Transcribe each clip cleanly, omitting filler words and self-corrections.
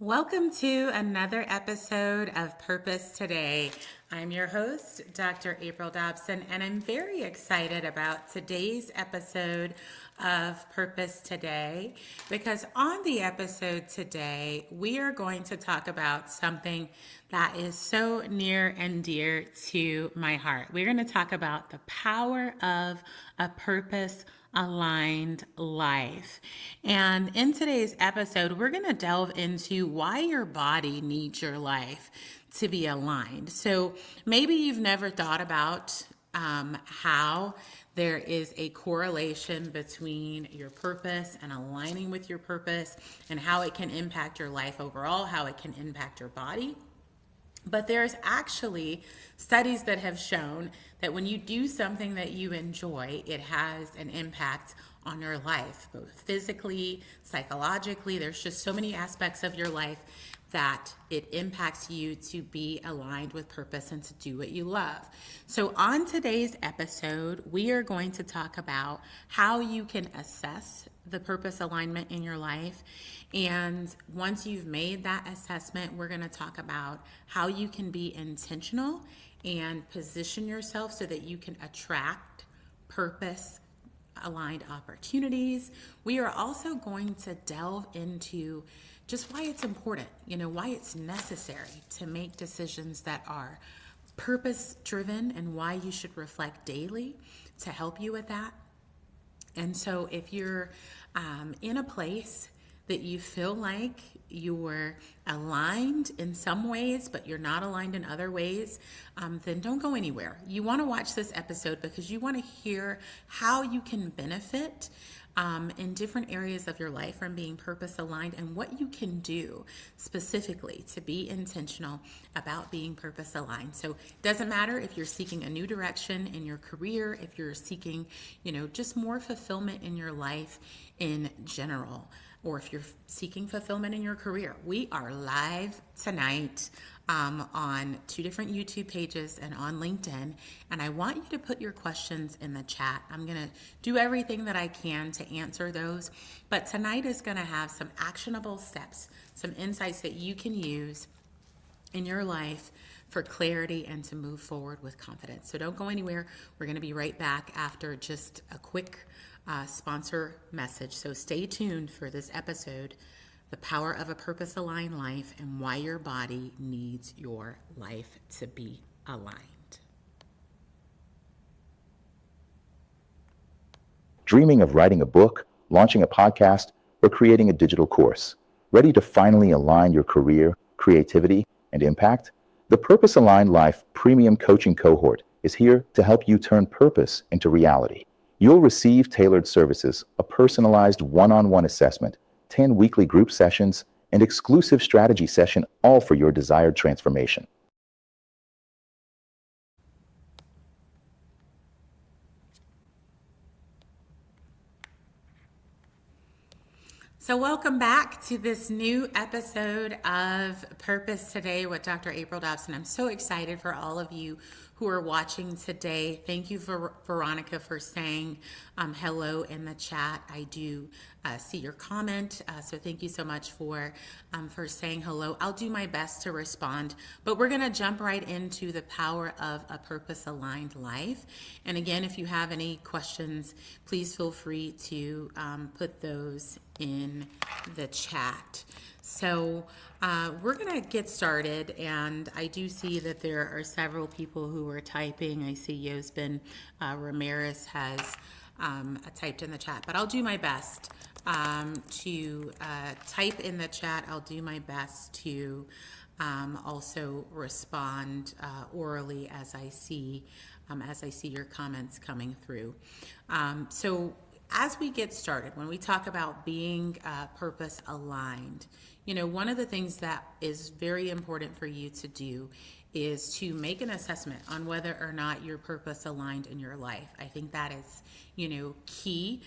Welcome to another episode of Purpose Today. I'm your host, Dr. April Dobson, and I'm very excited about today's episode of Purpose Today because on the episode today, we are going to talk about something that is so near and dear to my heart. We're going to talk about the power of a purpose aligned life. And in today's episode, we're going to delve into why your body needs your life to be aligned. So maybe you've never thought about how there is a correlation between your purpose and aligning with your purpose and how it can impact your life overall, how it can impact your body. But there's actually studies that have shown that when you do something that you enjoy, it has an impact on your life, both physically, psychologically. There's just so many aspects of your life that it impacts you to be aligned with purpose and to do what you love. So on today's episode, we are going to talk about how you can assess the purpose alignment in your life. And once you've made that assessment, we're going to talk about how you can be intentional and position yourself so that you can attract purpose aligned opportunities. We are also going to delve into just why it's important, why it's necessary to make decisions that are purpose driven and why you should reflect daily to help you with that. And so if you're in a place that you feel like you're aligned in some ways, but you're not aligned in other ways, then don't go anywhere. You want to watch this episode because you want to hear how you can benefit in different areas of your life from being purpose aligned and what you can do specifically to be intentional about being purpose aligned. So it doesn't matter if you're seeking a new direction in your career, if you're seeking, just more fulfillment in your life in general, or if you're seeking fulfillment in your career. We are live tonight on 2 different YouTube pages and on LinkedIn. And I want you to put your questions in the chat. I'm going to do everything that I can to answer those. But tonight is going to have some actionable steps, some insights that you can use in your life for clarity and to move forward with confidence. So don't go anywhere. We're going to be right back after just a quick sponsor message. So stay tuned for this episode, The Power of a Purpose Aligned Life and Why Your Body Needs Your Life to Be Aligned. Dreaming of writing a book, launching a podcast, or creating a digital course? Ready to finally align your career, creativity, and impact? The Purpose Aligned Life Premium Coaching Cohort is here to help you turn purpose into reality. You'll receive tailored services, a personalized one-on-one assessment, 10 weekly group sessions, and exclusive strategy session, all for your desired transformation. So welcome back to this new episode of Purpose Today with Dr. April Dobson. I'm so excited for all of you who are watching today. Thank you for Veronica for saying hello in the chat. I do see your comment, so thank you so much for saying hello. I'll do my best to respond, but we're going to jump right into the power of a purpose-aligned life. And again, if you have any questions, please feel free to put those in the chat. So we're going to get started, and I do see that there are several people who are typing. I see Yosbin Ramirez has typed in the chat, but I'll do my best to type in the chat. I'll do my best to also respond orally as I see your comments coming through. So as we get started, when we talk about being purpose aligned, one of the things that is very important for you to do is to make an assessment on whether or not you're purpose aligned in your life. I think that is, key,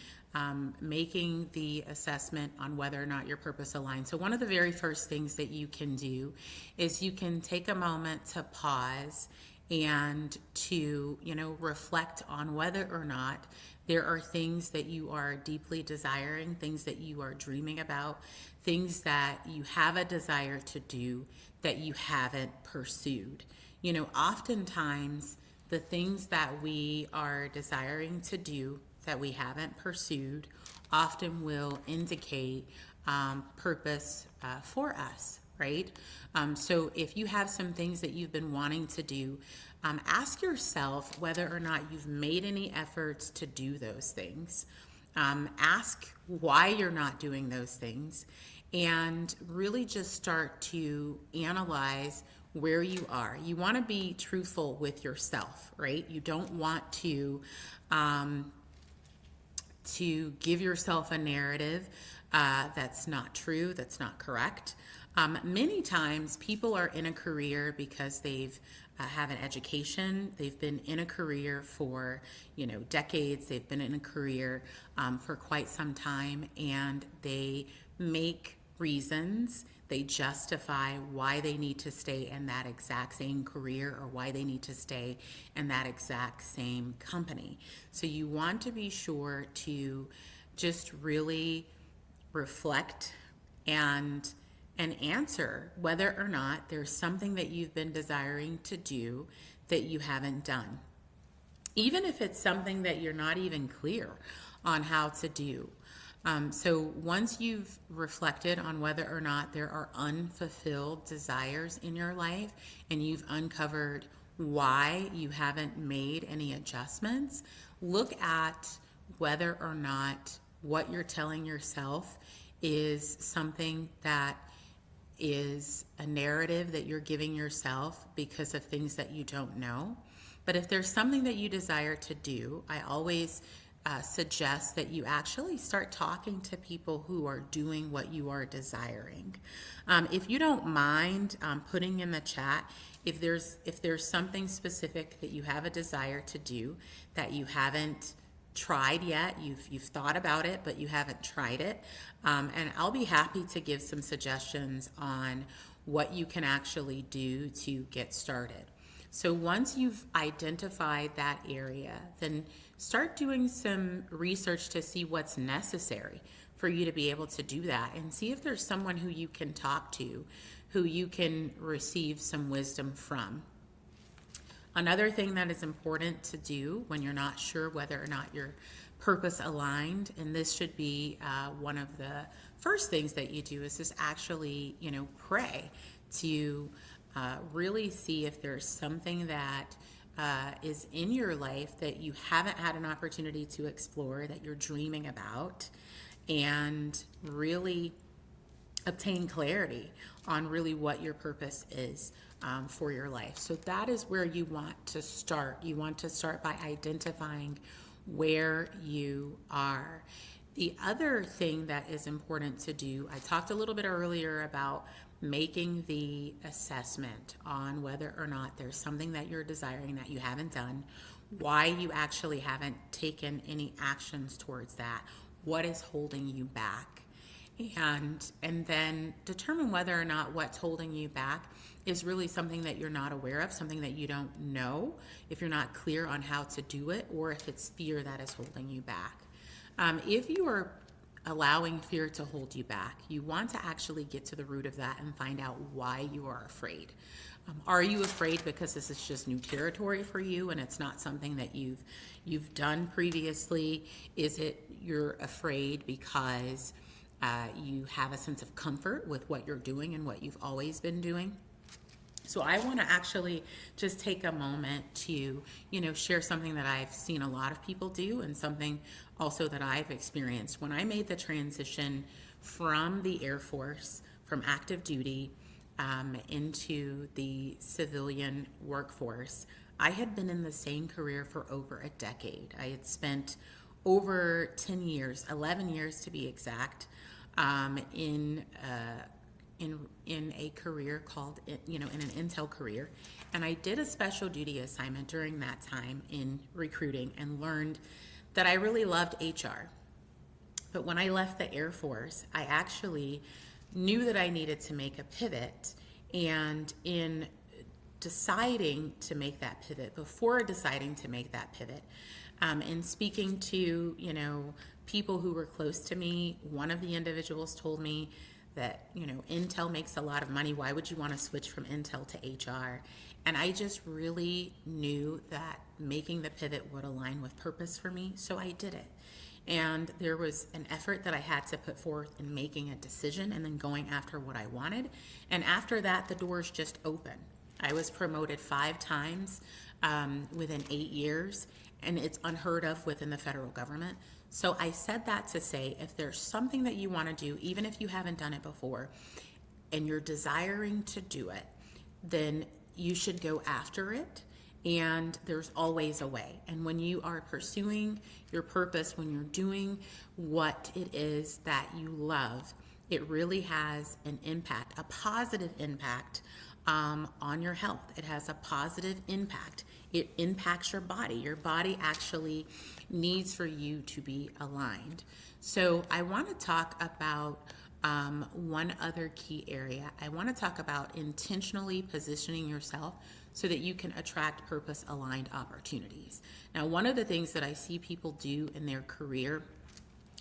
making the assessment on whether or not you're purpose aligned. So one of the very first things that you can do is you can take a moment to pause and to, reflect on whether or not there are things that you are deeply desiring, things that you are dreaming about, things that you have a desire to do that you haven't pursued. Oftentimes the things that we are desiring to do that we haven't pursued often will indicate purpose for us, right? So if you have some things that you've been wanting to do, ask yourself whether or not you've made any efforts to do those things. Ask why you're not doing those things, and really just start to analyze where you are. You want to be truthful with yourself, right? You don't want to give yourself a narrative that's not true, that's not correct. Many times people are in a career because they've have an education, they've been in a career for decades, they've been in a career for quite some time, and they make reasons, they justify why they need to stay in that exact same career or why they need to stay in that exact same company. So you want to be sure to just really reflect and answer whether or not there's something that you've been desiring to do that you haven't done. Even if it's something that you're not even clear on how to do. So once you've reflected on whether or not there are unfulfilled desires in your life and you've uncovered why you haven't made any adjustments, look at whether or not what you're telling yourself is something that is a narrative that you're giving yourself because of things that you don't know. But if there's something that you desire to do, I always suggest that you actually start talking to people who are doing what you are desiring. If you don't mind putting in the chat, if there's something specific that you have a desire to do that you haven't tried yet, you've thought about it but you haven't tried it, and I'll be happy to give some suggestions on what you can actually do to get started. So once you've identified that area, then start doing some research to see what's necessary for you to be able to do that, and see if there's someone who you can talk to, who you can receive some wisdom from. Another thing that is important to do when you're not sure whether or not you're purpose aligned, and this should be one of the first things that you do, is just actually, pray to really see if there's something that is in your life that you haven't had an opportunity to explore, that you're dreaming about, and really obtain clarity on really what your purpose is for your life. So that is where you want to start. You want to start by identifying where you are. The other thing that is important to do, I talked a little bit earlier about making the assessment on whether or not there's something that you're desiring that you haven't done, why you actually haven't taken any actions towards that, what is holding you back, and then determine whether or not what's holding you back is really something that you're not aware of, something that you don't know, if you're not clear on how to do it, or if it's fear that is holding you back. If you are allowing fear to hold you back, you want to actually get to the root of that and find out why you are afraid. Are you afraid because this is just new territory for you and it's not something that you've done previously? Is it you're afraid because you have a sense of comfort with what you're doing and what you've always been doing? So I want to actually just take a moment to, share something that I've seen a lot of people do, and something also that I've experienced. When I made the transition from the Air Force, from active duty, into the civilian workforce, I had been in the same career for over a decade. I had spent over 10 years, 11 years to be exact, in a career called, in an intel career. And I did a special duty assignment during that time in recruiting and learned that I really loved HR. But when I left the Air Force, I actually knew that I needed to make a pivot. And in deciding to make that pivot, before deciding to make that pivot, and speaking to, people who were close to me, one of the individuals told me that, Intel makes a lot of money. Why would you want to switch from Intel to HR? And I just really knew that making the pivot would align with purpose for me, so I did it. And there was an effort that I had to put forth in making a decision and then going after what I wanted. And after that, the doors just opened. I was promoted 5 times within 8 years, and it's unheard of within the federal government. So I said that to say, if there's something that you want to do, even if you haven't done it before, and you're desiring to do it, then you should go after it. And there's always a way. And when you are pursuing your purpose, when you're doing what it is that you love, it really has an impact, a positive impact on your health. It has a positive impact. It impacts your body. Your body actually needs for you to be aligned. So I want to talk about one other key area. I want to talk about intentionally positioning yourself so that you can attract purpose-aligned opportunities. Now, one of the things that I see people do in their career,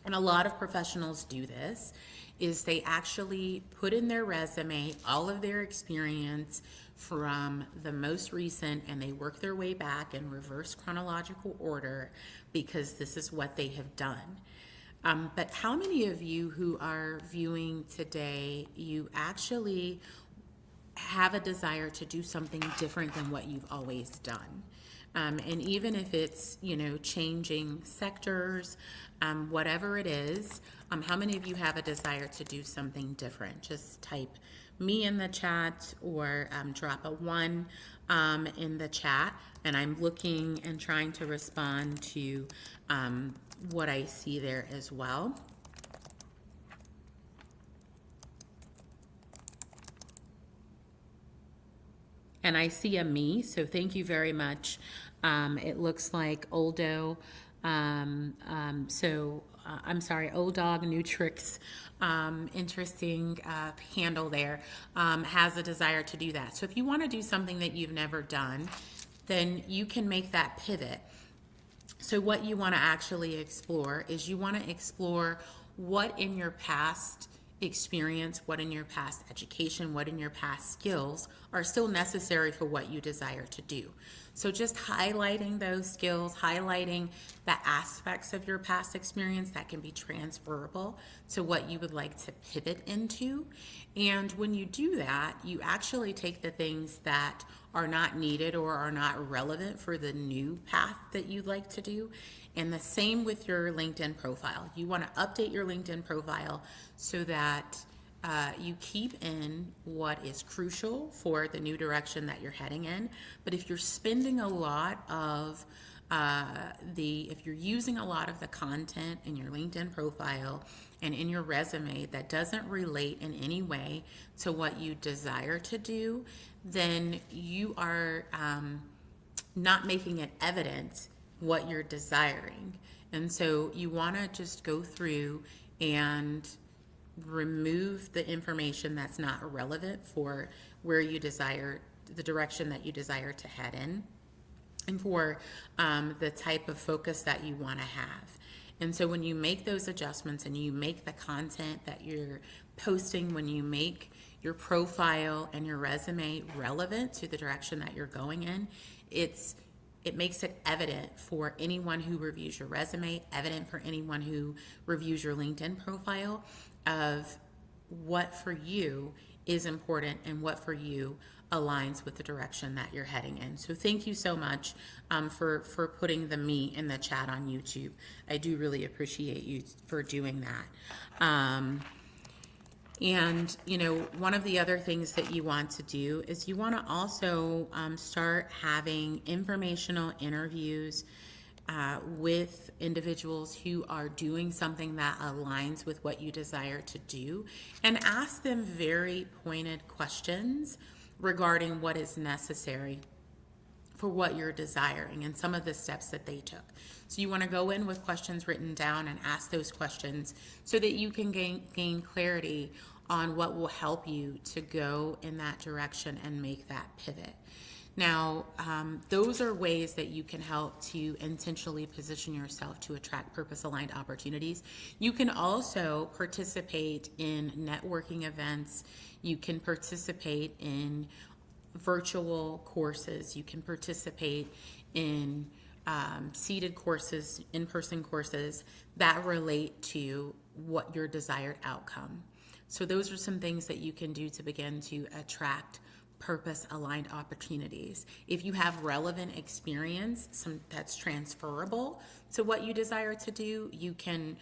and a lot of professionals do this, is they actually put in their resume all of their experience from the most recent, and they work their way back in reverse chronological order because this is what they have done. But how many of you who are viewing today, you actually have a desire to do something different than what you've always done? And even if it's, changing sectors, whatever it is, how many of you have a desire to do something different? Just type me in the chat or drop a 1 in the chat, and I'm looking and trying to respond to what I see there as well. And I see a me, so thank you very much. It looks like Oldo, I'm sorry, Old Dog Nutrix, interesting handle there, has a desire to do that. So if you want to do something that you've never done, then you can make that pivot. So what you want to actually explore is you want to explore what in your past experience, what in your past education, what in your past skills are still necessary for what you desire to do. So just highlighting those skills, highlighting the aspects of your past experience that can be transferable to what you would like to pivot into. And when you do that, you actually take the things that are not needed or are not relevant for the new path that you'd like to do. And the same with your LinkedIn profile. You want to update your LinkedIn profile so that you keep in what is crucial for the new direction that you're heading in. But if you're spending a lot of if you're using a lot of the content in your LinkedIn profile and in your resume that doesn't relate in any way to what you desire to do, then you are not making it evident what you're desiring. And so you want to just go through and remove the information that's not relevant for where you desire, the direction that you desire to head in, and for the type of focus that you want to have. And so when you make those adjustments and you make the content that you're posting, when you make your profile and your resume relevant to the direction that you're going in, it makes it evident for anyone who reviews your resume, evident for anyone who reviews your LinkedIn profile of what for you is important and what for you aligns with the direction that you're heading in. So thank you so much for putting the me in the chat on YouTube. I do really appreciate you for doing that. And, one of the other things that you want to do is you want to also start having informational interviews with individuals who are doing something that aligns with what you desire to do, and ask them very pointed questions regarding what is necessary for what you're desiring and some of the steps that they took. So you want to go in with questions written down and ask those questions so that you can gain clarity on what will help you to go in that direction and make that pivot. Now, those are ways that you can help to intentionally position yourself to attract purpose-aligned opportunities. You can also participate in networking events. You can participate in virtual courses. You can participate in seated courses, in-person courses that relate to what your desired outcome. So those are some things that you can do to begin to attract purpose-aligned opportunities. If you have relevant experience, some that's transferable to what you desire to do, you can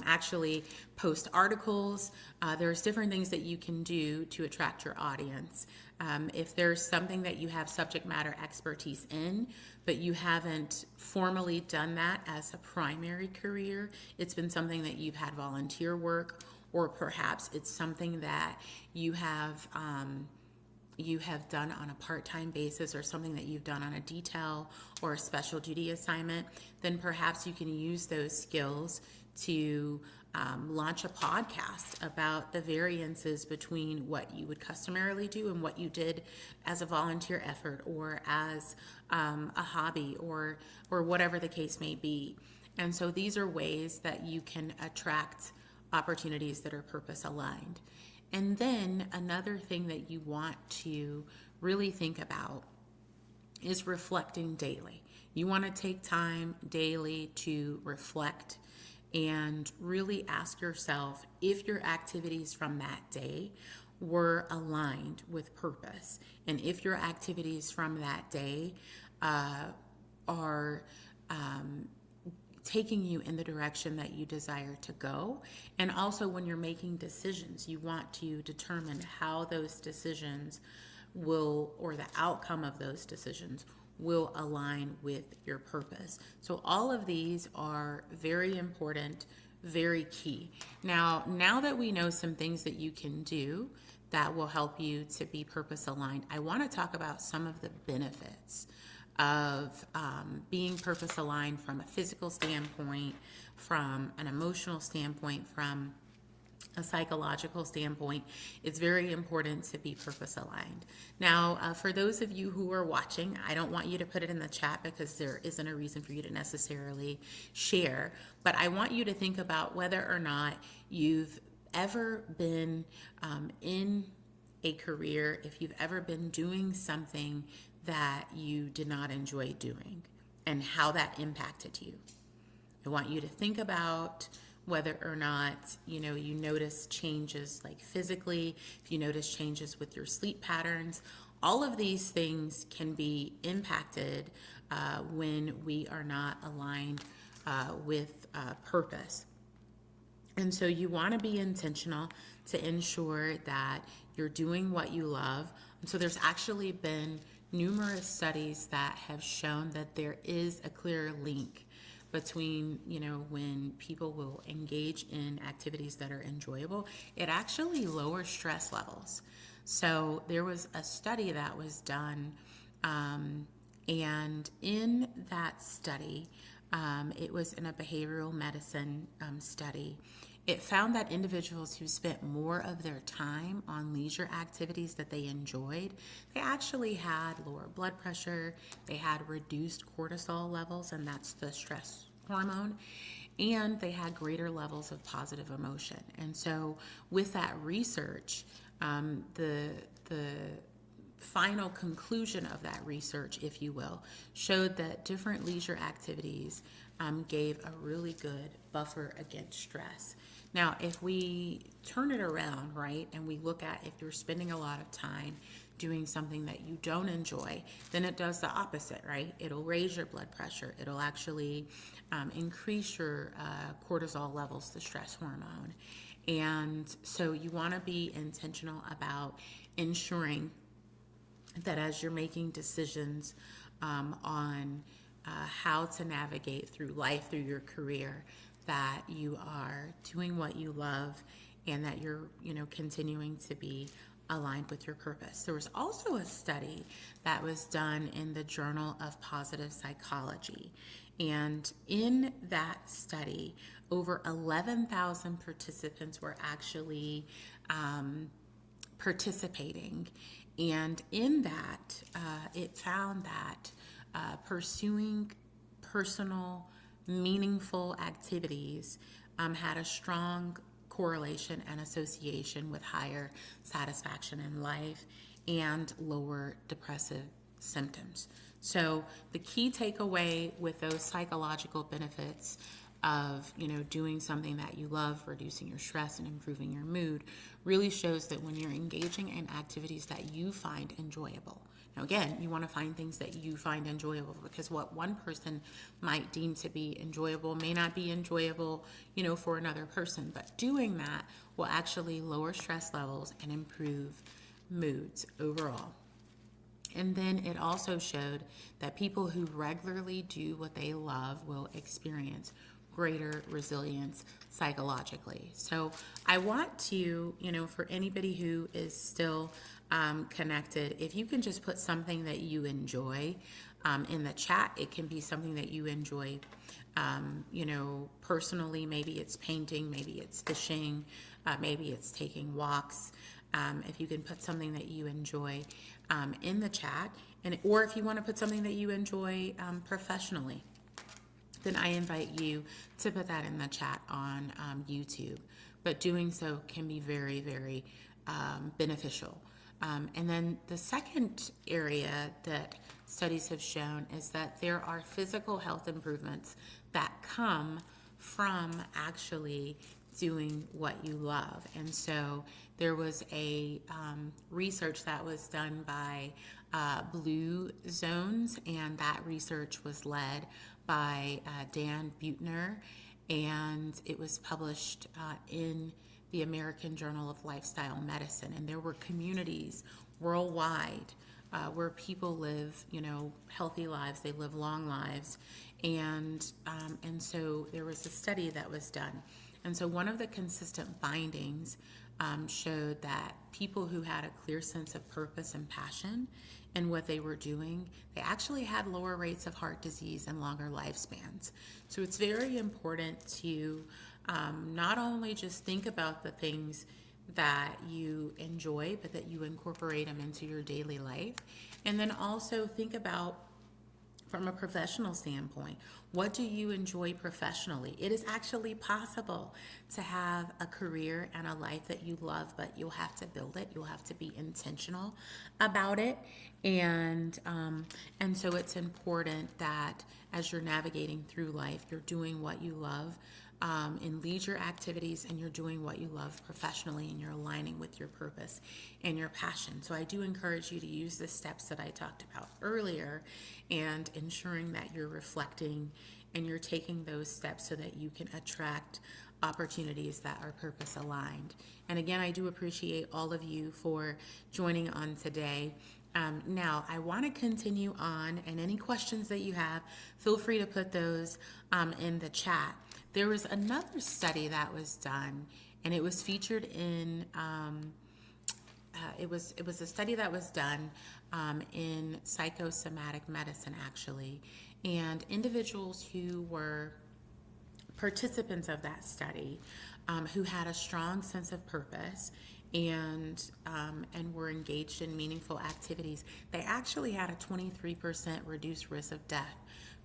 actually post articles. There's different things that you can do to attract your audience. If there's something that you have subject matter expertise in, but you haven't formally done that as a primary career, it's been something that you've had volunteer work, or perhaps it's something that you have done on a part-time basis, or something that you've done on a detail or a special duty assignment, then perhaps you can use those skills to launch a podcast about the variances between what you would customarily do and what you did as a volunteer effort, or as a hobby, or whatever the case may be. And so these are ways that you can attract opportunities that are purpose aligned. And then another thing that you want to really think about is reflecting daily. You want to take time daily to reflect and really ask yourself if your activities from that day were aligned with purpose, and if your activities from that day are taking you in the direction that you desire to go. And also, when you're making decisions, you want to determine how those decisions will, or the outcome of those decisions will align with your purpose. So all of these are very important, very key. Now that we know some things that you can do that will help you to be purpose aligned, I want to talk about some of the benefits of being purpose aligned from a physical standpoint, from an emotional standpoint, from a psychological standpoint. It's very important to be purpose aligned. Now, for those of you who are watching, I don't want you to put it in the chat because there isn't a reason for you to necessarily share, but I want you to think about whether or not you've ever been in a career, if you've ever been doing something that you did not enjoy doing, and how that impacted you. I want you to think about whether or not you notice changes, like physically, if you notice changes with your sleep patterns. All of these things can be impacted when we are not aligned with purpose. And so you want to be intentional to ensure that you're doing what you love. And so there's actually been numerous studies that have shown that there is a clear link between, when people will engage in activities that are enjoyable, it actually lowers stress levels. So there was a study that was done, and in that study, it was in a behavioral medicine study. It found that individuals who spent more of their time on leisure activities that they enjoyed, they actually had lower blood pressure, they had reduced cortisol levels, and that's the stress hormone, and they had greater levels of positive emotion. And so with that research, the final conclusion of that research, if you will, showed that different leisure activities gave a really good buffer against stress. Now, if we turn it around, right, and we look at if you're spending a lot of time doing something that you don't enjoy, then it does the opposite, right? It'll raise your blood pressure. It'll actually increase your cortisol levels, the stress hormone. And so you want to be intentional about ensuring that as you're making decisions on how to navigate through life, through your career, that you are doing what you love, and that you're, continuing to be aligned with your purpose. There was also a study that was done in the Journal of Positive Psychology. And in that study, over 11,000 participants were actually participating And in that, it found that pursuing personal, meaningful activities had a strong correlation and association with higher satisfaction in life and lower depressive symptoms. So the key takeaway with those psychological benefits of doing something that you love, reducing your stress and improving your mood, really shows that when you're engaging in activities that you find enjoyable. Now again, you want to find things that you find enjoyable, because what one person might deem to be enjoyable may not be enjoyable, for another person. But doing that will actually lower stress levels and improve moods overall. And then it also showed that people who regularly do what they love will experience greater resilience psychologically. So I want to, for anybody who is still connected, if you can just put something that you enjoy in the chat. It can be something that you enjoy, personally. Maybe it's painting, maybe it's fishing, maybe it's taking walks. If you can put something that you enjoy in the chat, or if you want to put something that you enjoy professionally, then I invite you to put that in the chat on YouTube. But doing so can be very, very beneficial. And then the second area that studies have shown is that there are physical health improvements that come from actually doing what you love. And so there was a research that was done by Blue Zones, and that research was led by Dan Buettner, and it was published in the American Journal of Lifestyle Medicine. And there were communities worldwide where people live, healthy lives. They live long lives, and so there was a study that was done. And so one of the consistent findings showed that people who had a clear sense of purpose and passion in what they were doing, they actually had lower rates of heart disease and longer lifespans. So it's very important to not only just think about the things that you enjoy, but that you incorporate them into your daily life. And then also think about, from a professional standpoint, what do you enjoy professionally? It is actually possible to have a career and a life that you love, but you'll have to build it. You'll have to be intentional about it. And so it's important that as you're navigating through life, you're doing what you love in leisure activities, and you're doing what you love professionally, and you're aligning with your purpose and your passion. So I do encourage you to use the steps that I talked about earlier, and ensuring that you're reflecting and you're taking those steps so that you can attract opportunities that are purpose aligned. And again, I do appreciate all of you for joining on today. Now, I want to continue on, and any questions that you have, feel free to put those in the chat. There was another study that was done, and it was featured in, it was a study that was done in psychosomatic medicine, actually, and individuals who were participants of that study who had a strong sense of purpose and were engaged in meaningful activities, they actually had a 23% reduced risk of death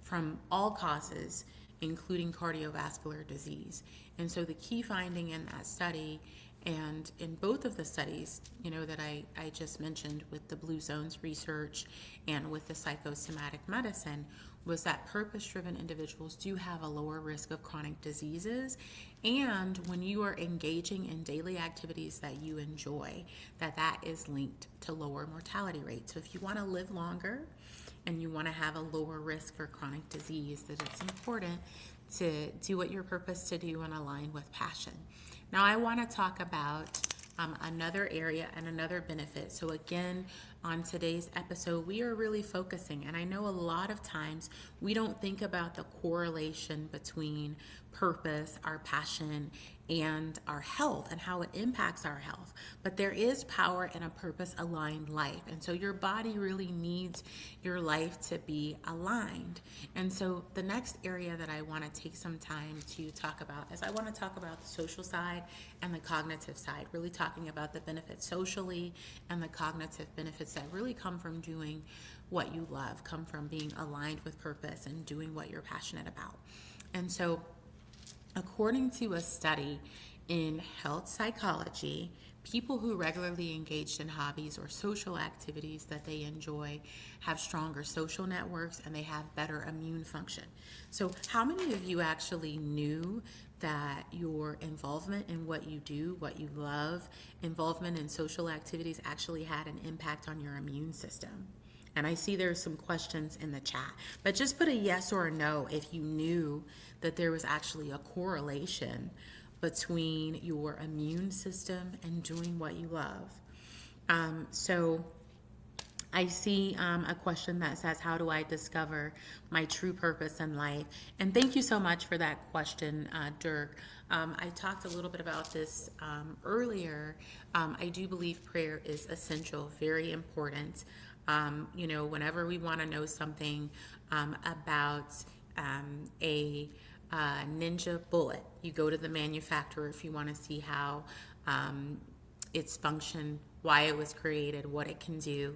from all causes, including cardiovascular disease. And so the key finding in that study, and in both of the studies, that I just mentioned with the Blue Zones research and with the psychosomatic medicine, was that purpose-driven individuals do have a lower risk of chronic diseases. And when you are engaging in daily activities that you enjoy, that is linked to lower mortality rates. So if you want to live longer and you want to have a lower risk for chronic disease, that it's important to do what you're purposed to do and align with passion. Now I want to talk about another area and another benefit. So again, on today's episode, we are really focusing, and I know a lot of times we don't think about the correlation between purpose, our passion, and our health and how it impacts our health. But there is power in a purpose aligned life. And so your body really needs your life to be aligned. And so the next area that I want to take some time to talk about is I want to talk about the social side and the cognitive side, really talking about the benefits socially and the cognitive benefits that really come from doing what you love, come from being aligned with purpose and doing what you're passionate about. And so according to a study in health psychology, people who regularly engaged in hobbies or social activities that they enjoy have stronger social networks and they have better immune function. So, how many of you actually knew that your involvement in what you do, what you love, involvement in social activities actually had an impact on your immune system? And I see there's some questions in the chat, but just put a yes or a no if you knew that there was actually a correlation between your immune system and doing what you love. So I see a question that says, how do I discover my true purpose in life? And thank you so much for that question, Dirk. I talked a little bit about this earlier. I do believe prayer is essential, very important. Whenever we want to know something about a ninja bullet, you go to the manufacturer if you want to see how its function, why it was created, what it can do.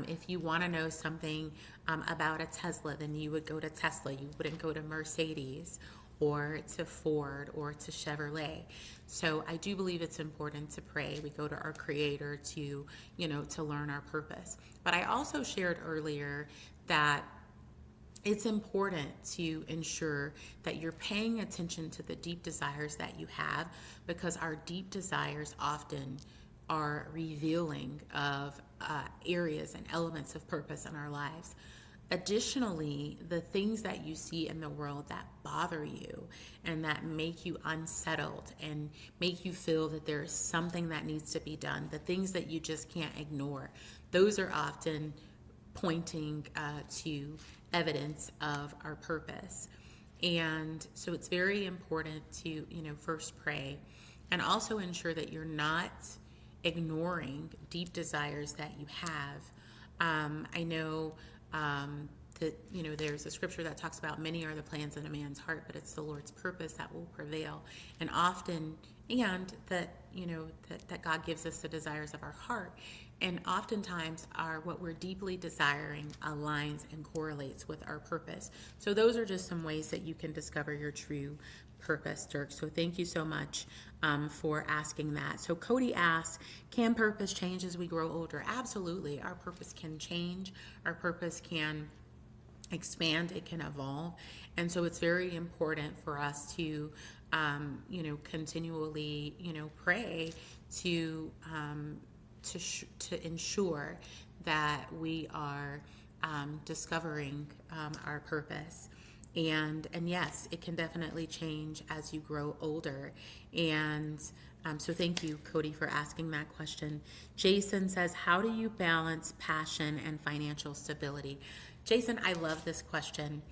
If you want to know something about a Tesla, then you would go to Tesla. You wouldn't go to Mercedes or to Ford or to Chevrolet. So I do believe it's important to pray. We go to our Creator to learn our purpose. But I also shared earlier that it's important to ensure that you're paying attention to the deep desires that you have, because our deep desires often are revealing of areas and elements of purpose in our lives. Additionally, the things that you see in the world that bother you and that make you unsettled and make you feel that there is something that needs to be done, the things that you just can't ignore, those are often pointing to evidence of our purpose. And so it's very important to, first pray and also ensure that you're not ignoring deep desires that you have. I know that there's a scripture that talks about many are the plans in a man's heart, but it's the Lord's purpose that will prevail. And often, and that that God gives us the desires of our heart, and oftentimes what we're deeply desiring aligns and correlates with our purpose. So those are just some ways that you can discover your true purpose, Dirk. So thank you so much for asking that. So Cody asks, can purpose change as we grow older? Absolutely. Our purpose can change. Our purpose can expand. It can evolve. And so it's very important for us to, continually, pray to ensure that we are discovering our purpose. And yes, it can definitely change as you grow older. And so thank you, Cody, for asking that question. Jason says, how do you balance passion and financial stability? Jason, I love this question.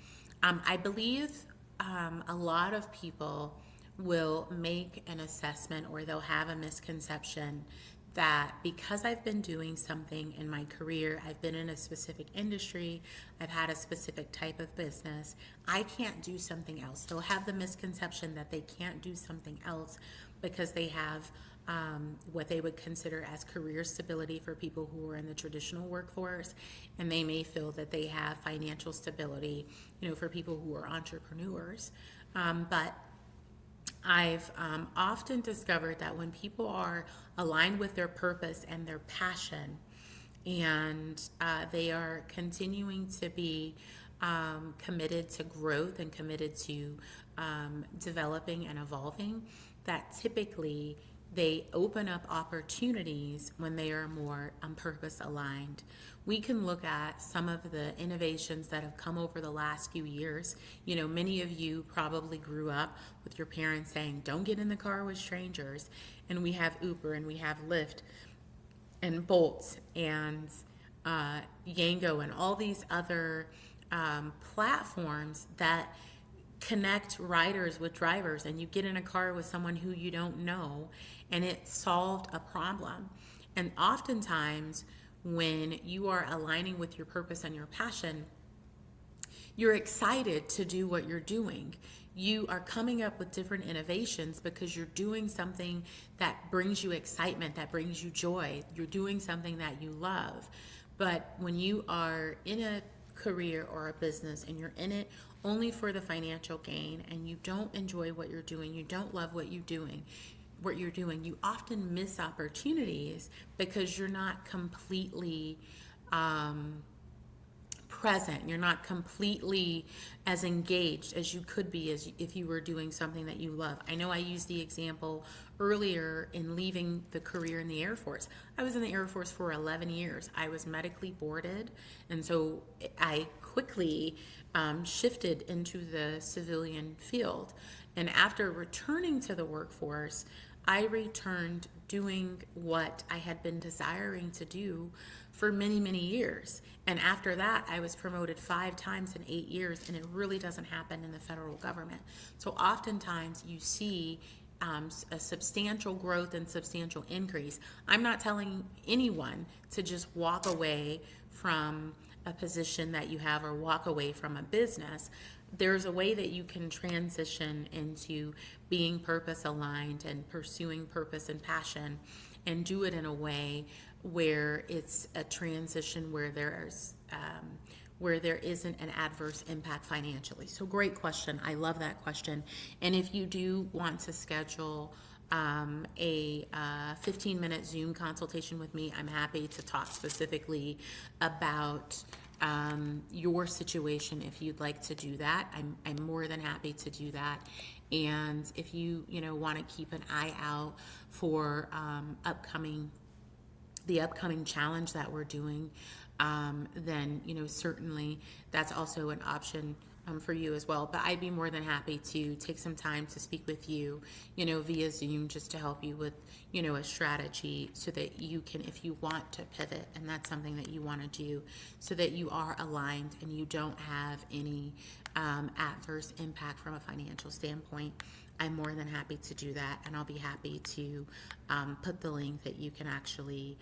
I believe a lot of people will make an assessment or they'll have a misconception that because I've been doing something in my career, I've been in a specific industry, I've had a specific type of business, I can't do something else. They'll have the misconception that they can't do something else because they have what they would consider as career stability for people who are in the traditional workforce, and they may feel that they have financial stability, for people who are entrepreneurs. But I've often discovered that when people are aligned with their purpose and their passion, and they are continuing to be committed to growth and committed to developing and evolving, that typically they open up opportunities when they are more purpose aligned. We can look at some of the innovations that have come over the last few years. Many of you probably grew up with your parents saying, don't get in the car with strangers. And we have Uber and we have Lyft and Bolt and Yango and all these other platforms that connect riders with drivers, and you get in a car with someone who you don't know and it solved a problem. And oftentimes when you are aligning with your purpose and your passion, you're excited to do what you're doing. You are coming up with different innovations because you're doing something that brings you excitement, that brings you joy. You're doing something that you love. But when you are in a career or a business and you're in it only for the financial gain and you don't enjoy what you're doing, you don't love what you're doing, you often miss opportunities because you're not completely present. You're not completely as engaged as you could be as if you were doing something that you love. I know I used the example earlier in leaving the career in the Air Force. I was in the Air Force for 11 years. I was medically boarded, and so I quickly shifted into the civilian field. And after returning to the workforce, I returned doing what I had been desiring to do for many, many years. And after that, I was promoted 5 times in 8 years, and it really doesn't happen in the federal government. So oftentimes you see a substantial growth and substantial increase. I'm not telling anyone to just walk away from a position that you have or walk away from a business. There's a way that you can transition into being purpose aligned and pursuing purpose and passion, and do it in a way where it's a transition where there isn't an adverse impact financially. So great question. I love that question. And if you do want to schedule a 15-minute Zoom consultation with me, I'm happy to talk specifically about your situation. If you'd like to do that, I'm more than happy to do that. And if you want to keep an eye out for the upcoming challenge that we're doing, then certainly that's also an option for you as well. But I'd be more than happy to take some time to speak with you, via Zoom, just to help you with, a strategy so that you can, if you want to pivot, and that's something that you want to do, so that you are aligned and you don't have any adverse impact from a financial standpoint. I'm more than happy to do that, and I'll be happy to put the link that you can actually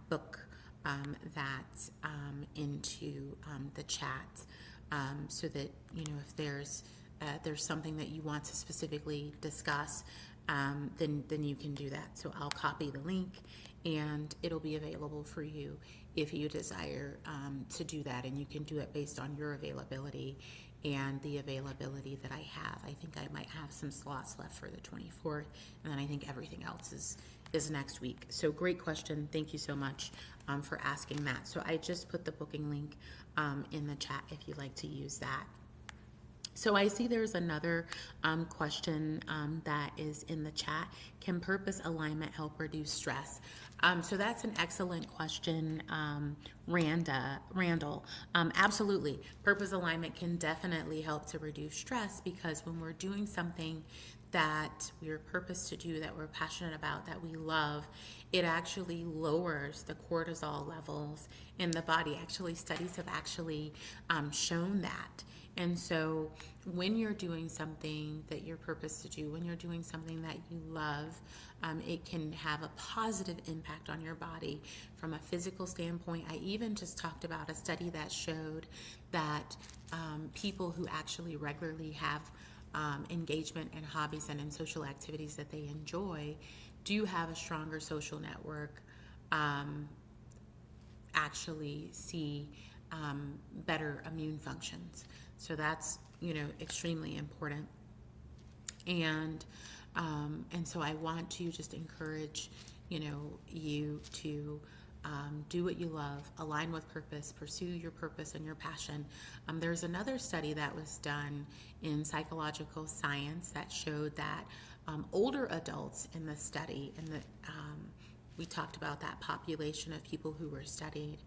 book that into the chat, so that if there's something that you want to specifically discuss, then you can do that. So I'll copy the link, and it'll be available for you if you desire to do that, and you can do it based on your availability and the availability that I have. I think I might have some slots left for the 24th, and then I think everything else is next week. So great question. Thank you so much for asking that. So I just put the booking link in the chat if you'd like to use that. So I see there's another question that is in the chat. Can purpose alignment help reduce stress? So that's an excellent question, Randall. Absolutely. Purpose alignment can definitely help to reduce stress, because when we're doing something that we're purposed to do, that we're passionate about, that we love, it actually lowers the cortisol levels in the body. Actually, studies have actually shown that. And so when you're doing something that you're purposed to do, when you're doing something that you love, it can have a positive impact on your body from a physical standpoint. I even just talked about a study that showed that people who actually regularly have engagement in hobbies and in social activities that they enjoy do have a stronger social network, actually see better immune functions. So that's extremely important. And so I want to just encourage you to do what you love, align with purpose, pursue your purpose and your passion. There's another study that was done in psychological science that showed that older adults in the study, and we talked about that population of people who were studied,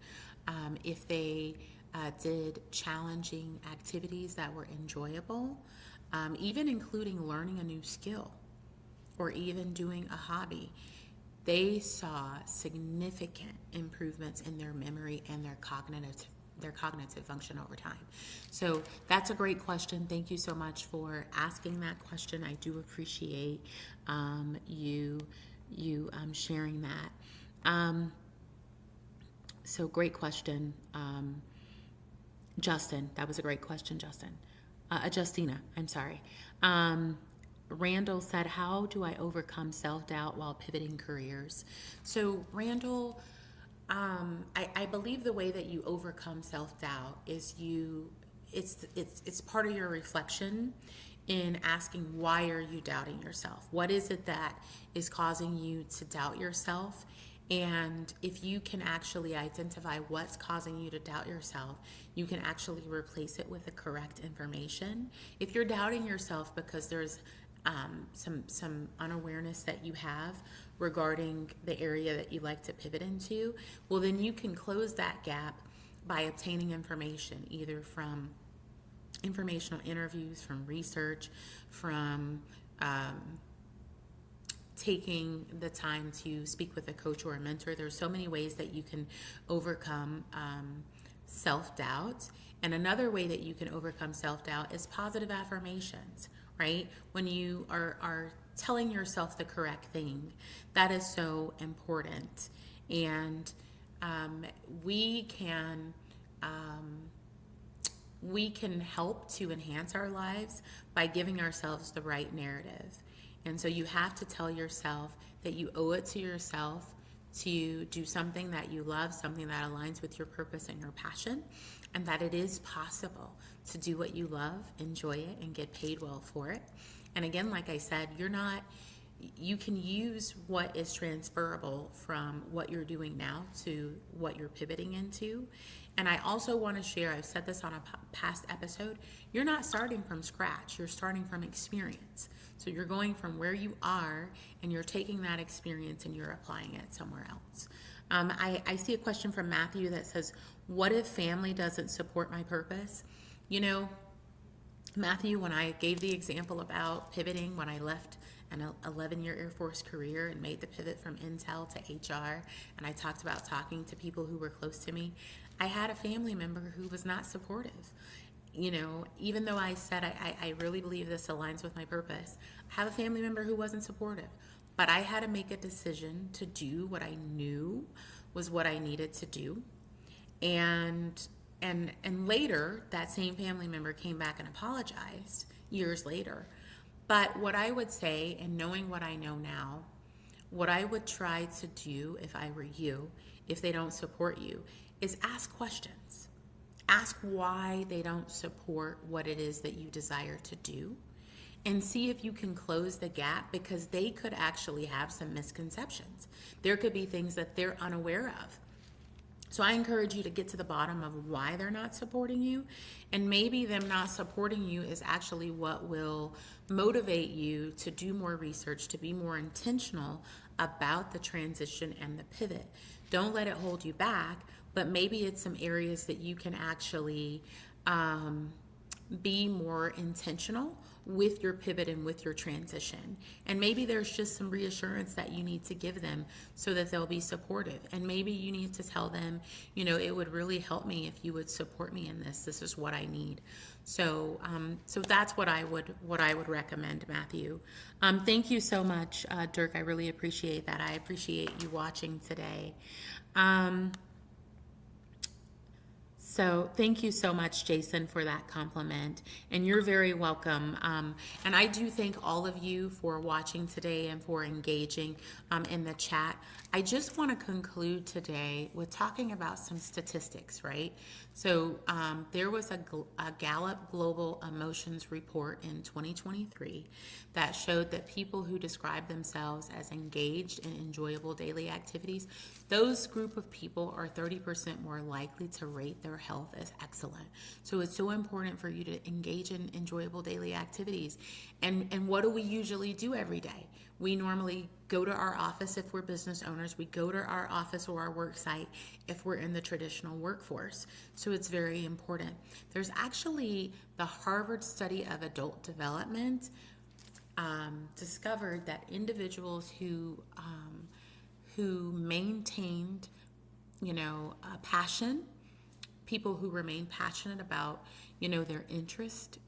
if they did challenging activities that were enjoyable, even including learning a new skill or even doing a hobby, they saw significant improvements in their memory and their cognitive function over time. So that's a great question. Thank you so much for asking that question. I do appreciate you sharing that. So great question, Justin. That was a great question, Justin. Justina, I'm sorry. Randall said, how do I overcome self-doubt while pivoting careers? So Randall, I believe the way that you overcome self-doubt is it's part of your reflection in asking, why are you doubting yourself? What is it that is causing you to doubt yourself? And if you can actually identify what's causing you to doubt yourself, you can actually replace it with the correct information. If you're doubting yourself because there's some unawareness that you have regarding the area that you like to pivot into, well, then you can close that gap by obtaining information, either from informational interviews, from research, from taking the time to speak with a coach or a mentor. There's so many ways that you can overcome self-doubt. And another way that you can overcome self-doubt is positive affirmations, right? When you are telling yourself the correct thing, that is so important. And we can help to enhance our lives by giving ourselves the right narrative. And so you have to tell yourself that you owe it to yourself to do something that you love, something that aligns with your purpose and your passion, and that it is possible to do what you love, enjoy it, and get paid well for it. And again, like I said, you can use what is transferable from what you're doing now to what you're pivoting into. And I also want to share, I've said this on a past episode, you're not starting from scratch, you're starting from experience. So you're going from where you are and you're taking that experience and you're applying it somewhere else. I see a question from Matthew that says, what if family doesn't support my purpose? You know, Matthew, when I gave the example about pivoting, when I left an 11-year Air Force career and made the pivot from Intel to HR, and I talked about talking to people who were close to me, I had a family member who was not supportive. You know, even though I said I really believe this aligns with my purpose, I have a family member who wasn't supportive. But I had to make a decision to do what I knew was what I needed to do. And later, that same family member came back and apologized years later. But what I would say, and knowing what I know now, what I would try to do if I were you, if they don't support you, is ask questions. Ask why they don't support what it is that you desire to do, and see if you can close the gap, because they could actually have some misconceptions. There could be things that they're unaware of. So I encourage you to get to the bottom of why they're not supporting you, and maybe them not supporting you is actually what will motivate you to do more research, to be more intentional about the transition and the pivot. Don't let it hold you back, but maybe it's some areas that you can actually be more intentional with your pivot and with your transition. And maybe there's just some reassurance that you need to give them so that they'll be supportive. And maybe you need to tell them, you know, it would really help me if you would support me in this. This is what I need. So that's what I would recommend, Matthew. Thank you so much, Dirk. I really appreciate that. I appreciate you watching today. So thank you so much, Jason, for that compliment, and you're very welcome. And I do thank all of you for watching today and for engaging in the chat. I just want to conclude today with talking about some statistics, right? So there was a Gallup Global Emotions report in 2023 that showed that people who describe themselves as engaged in enjoyable daily activities, those group of people are 30% more likely to rate their health as excellent. So it's so important for you to engage in enjoyable daily activities. And what do we usually do every day? We normally go to our office if we're business owners. We go to our office or our work site if we're in the traditional workforce. So it's very important. There's actually the Harvard study of adult development discovered that individuals who maintained, passion, people who remain passionate about, their interest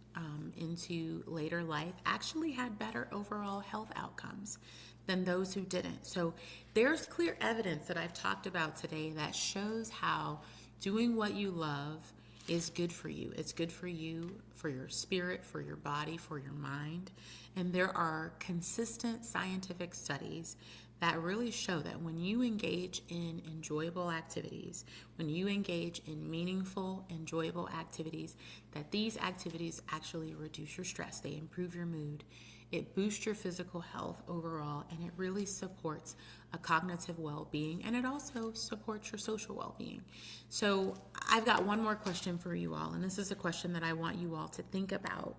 into later life actually had better overall health outcomes than those who didn't. So there's clear evidence that I've talked about today that shows how doing what you love is good for you. It's good for you, for your spirit, for your body, for your mind. And there are consistent scientific studies that really show that when you engage in enjoyable activities, when you engage in meaningful, enjoyable activities, that these activities actually reduce your stress. They improve your mood. It boosts your physical health overall, and it really supports a cognitive well-being, and it also supports your social well-being. So I've got one more question for you all, and this is a question that I want you all to think about,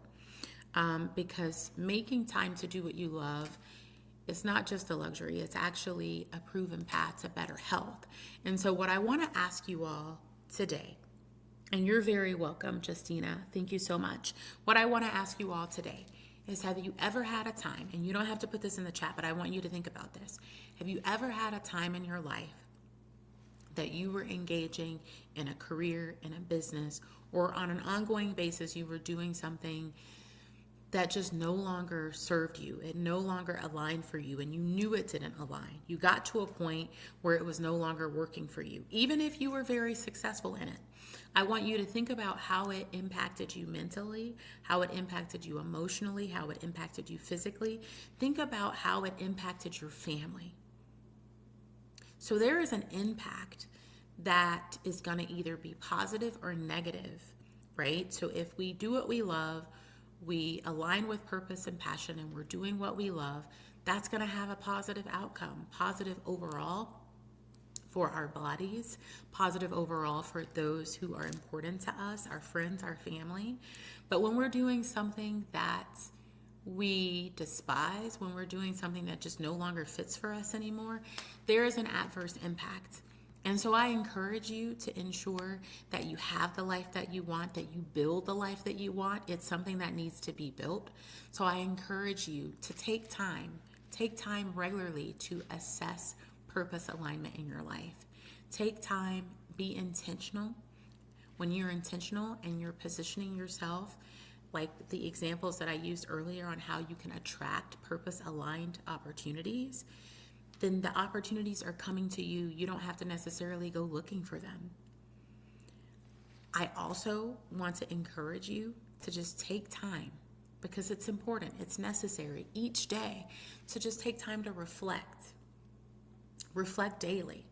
because making time to do what you love, it's not just a luxury, it's actually a proven path to better health. And so what I want to ask you all today, and you're very welcome, Justina, thank you so much. What I want to ask you all today is, have you ever had a time, and you don't have to put this in the chat, but I want you to think about this. Have you ever had a time in your life that you were engaging in a career, in a business, or on an ongoing basis you were doing something that just no longer served you? It no longer aligned for you, and you knew it didn't align. You got to a point where it was no longer working for you, even if you were very successful in it. I want you to think about how it impacted you mentally, how it impacted you emotionally, how it impacted you physically. Think about how it impacted your family. So there is an impact that is going to either be positive or negative, right? So if we do what we love, we align with purpose and passion, and we're doing what we love, that's going to have a positive outcome, positive overall for our bodies, positive overall for those who are important to us, our friends, our family. But when we're doing something that we despise, when we're doing something that just no longer fits for us anymore, there is an adverse impact. And so I encourage you to ensure that you have the life that you want, that you build the life that you want. It's something that needs to be built. So I encourage you to take time regularly to assess purpose alignment in your life. Take time, be intentional. When you're intentional and you're positioning yourself, like the examples that I used earlier on how you can attract purpose aligned opportunities, then the opportunities are coming to you. You don't have to necessarily go looking for them. I also want to encourage you to just take time, because it's important, it's necessary each day to just take time to reflect daily,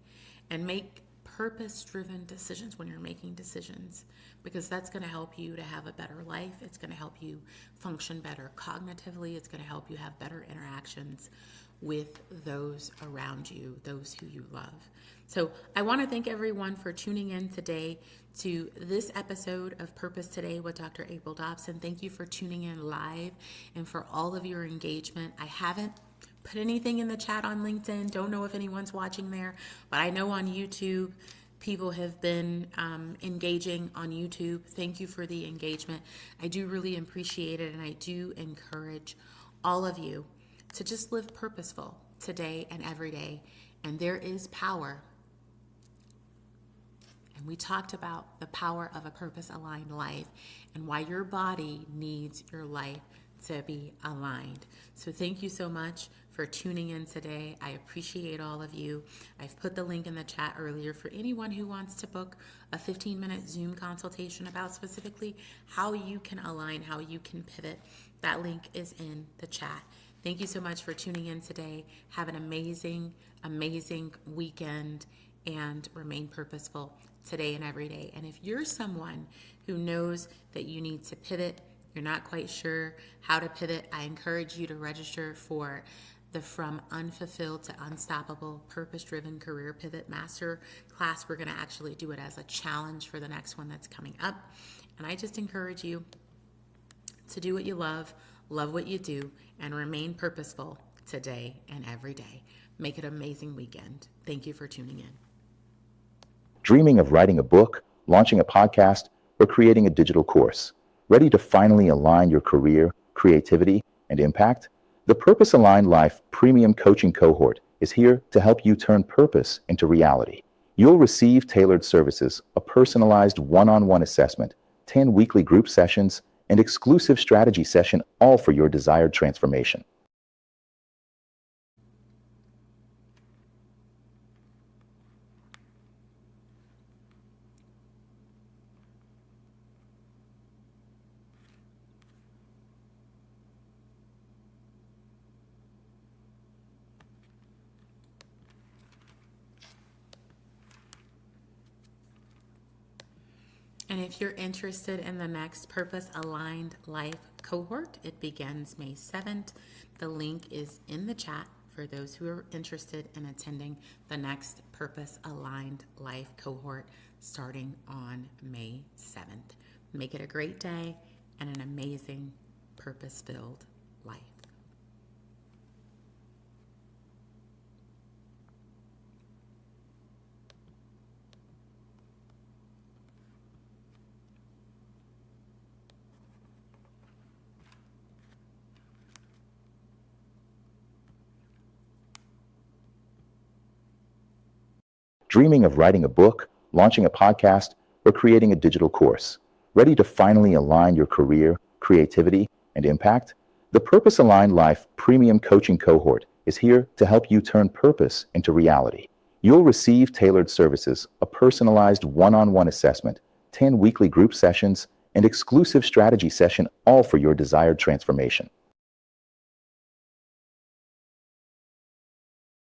and make purpose-driven decisions when you're making decisions, because that's going to help you to have a better life. It's going to help you function better cognitively. It's going to help you have better interactions with those around you, those who you love. So I want to thank everyone for tuning in today to this episode of Purpose Today with Dr. April Dobson. Thank you for tuning in live and for all of your engagement. I haven't put anything in the chat on LinkedIn. Don't know if anyone's watching there, but I know on YouTube, people have been engaging on YouTube. Thank you for the engagement. I do really appreciate it, and I do encourage all of you to just live purposeful today and every day. And there is power. And we talked about the power of a purpose-aligned life and why your body needs your life to be aligned. So thank you so much for tuning in today. I appreciate all of you. I've put the link in the chat earlier for anyone who wants to book a 15-minute Zoom consultation about specifically how you can align, how you can pivot. That link is in the chat. Thank you so much for tuning in today. Have an amazing, amazing weekend, and remain purposeful today and every day. And if you're someone who knows that you need to pivot, you're not quite sure how to pivot, I encourage you to register for the From Unfulfilled to Unstoppable Purpose-Driven Career Pivot Master class. We're going to actually do it as a challenge for the next one that's coming up. And I just encourage you to do what you love what you do, and remain purposeful today and every day. Make it an amazing weekend. Thank you for tuning in. Dreaming of writing a book, launching a podcast, or creating a digital course? Ready to finally align your career, creativity, and impact? The Purpose Aligned Life Premium Coaching Cohort is here to help you turn purpose into reality. You'll receive tailored services, a personalized one-on-one assessment, 10 weekly group sessions, and exclusive strategy session, all for your desired transformation. And if you're interested in the next Purpose Aligned Life cohort, it begins May 7th. The link is in the chat for those who are interested in attending the next Purpose Aligned Life cohort starting on May 7th. Make it a great day and an amazing purpose-filled life. Dreaming of writing a book, launching a podcast, or creating a digital course? Ready to finally align your career, creativity, and impact? The Purpose Aligned Life Premium Coaching Cohort is here to help you turn purpose into reality. You'll receive tailored services, a personalized one-on-one assessment, 10 weekly group sessions, and exclusive strategy session, all for your desired transformation.